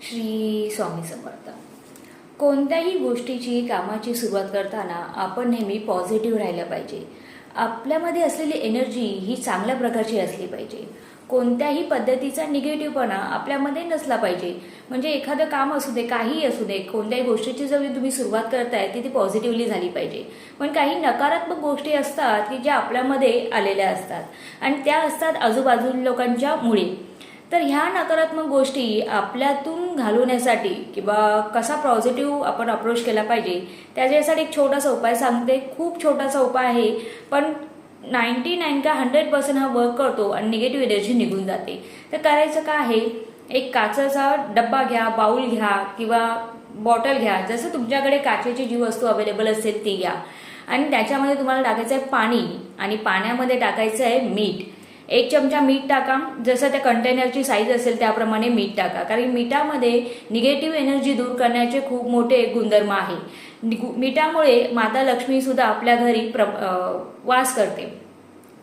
श्री स्वामी समर्थ. कोणत्याही गोष्टीची कामाची सुरुवात करताना आपण नेहमी पॉझिटिव्ह राहिलं पाहिजे. आपल्यामध्ये असलेली एनर्जी ही चांगल्या प्रकारची असली पाहिजे. कोणत्याही पद्धतीचा निगेटिव्हपणा आपल्यामध्ये नसला पाहिजे. म्हणजे एखादं काम असू दे, काहीही असू दे, कोणत्याही गोष्टीची जर तुम्ही सुरुवात करताय ती पॉझिटिव्हली झाली पाहिजे. पण काही नकारात्मक गोष्टी असतात की ज्या आपल्यामध्ये आलेल्या असतात आणि त्या असतात आजूबाजूला लोकांच्या मुळे. तर ह्या नकारात्मक गोष्टी आपल्यातून घालवण्यासाठी किंवा कसा पॉझिटिव्ह आपण अप्रोच केला पाहिजे त्याच्यासाठी एक छोटासा उपाय सांगते. खूप छोटासा उपाय आहे, पण 99 का 100% हा वर्क करतो आणि निगेटिव्ह एनर्जी निघून जाते. तर करायचं काय आहे, एक काचेचा डब्बा घ्या, बाउल घ्या किंवा बॉटल घ्या. जसं तुमच्याकडे काचेची जी वस्तू अवेलेबल असेल ती घ्या आणि त्याच्यामध्ये तुम्हाला टाकायचं आहे पाणी आणि पाण्यामध्ये टाकायचं आहे मीठ. 1 चमचा मीठ टाका. जसं त्या कंटेनरची साईज असेल त्याप्रमाणे मीठ टाका, कारण मिठामध्ये निगेटिव्ह एनर्जी दूर करण्याचे खूप मोठे गुणधर्म आहे. मिठामुळे माता लक्ष्मी सुद्धा आपल्या घरी वास करते.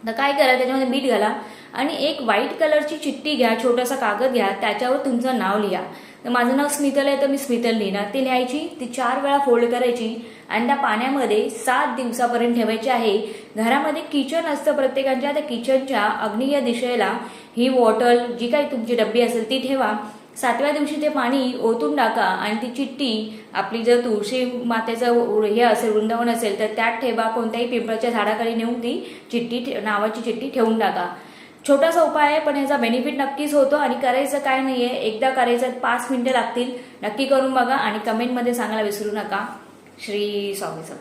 तर काय करा, त्याच्यामध्ये मीठ घाला आणि एक व्हाईट कलरची चिठ्ठी घ्या, छोटासा कागद घ्या, त्याच्यावर तुमचं नाव लिहा. तर माझं नाव स्मितल आहे, तर मी स्मितल लिहिणार. ती लिहायची, ती 4 वेळा फोल्ड करायची आणि त्या पाण्यामध्ये 7 दिवसापर्यंत ठेवायची आहे. घरामध्ये किचन असतं प्रत्येकाच्या, त्या किचनच्या आग्नेय दिशेला ही बॉटल जी काही तुमची डब्बी असेल ती ठेवा. 7व्या दिवशी ते पाणी ओतून टाका आणि ती चिठ्ठी आपली जर तुळशी मातेचं हे असेल, वृंदावन असेल तर त्यात ठेवा. कोणत्याही पिंपळाच्या झाडाखाली नेऊन ती चिठ्ठी, नावाची चिठ्ठी ठेवून टाका. छोटासा उपाय आहे, पण याचा बेनिफिट नक्कीच होतो. आणि करायचं काय नाहीये, एकदा करायचं, 5 मिनिटं लागतील. नक्की करून बघा आणि कमेंटमध्ये सांगायला विसरू नका. श्री स्वामी समर्थ.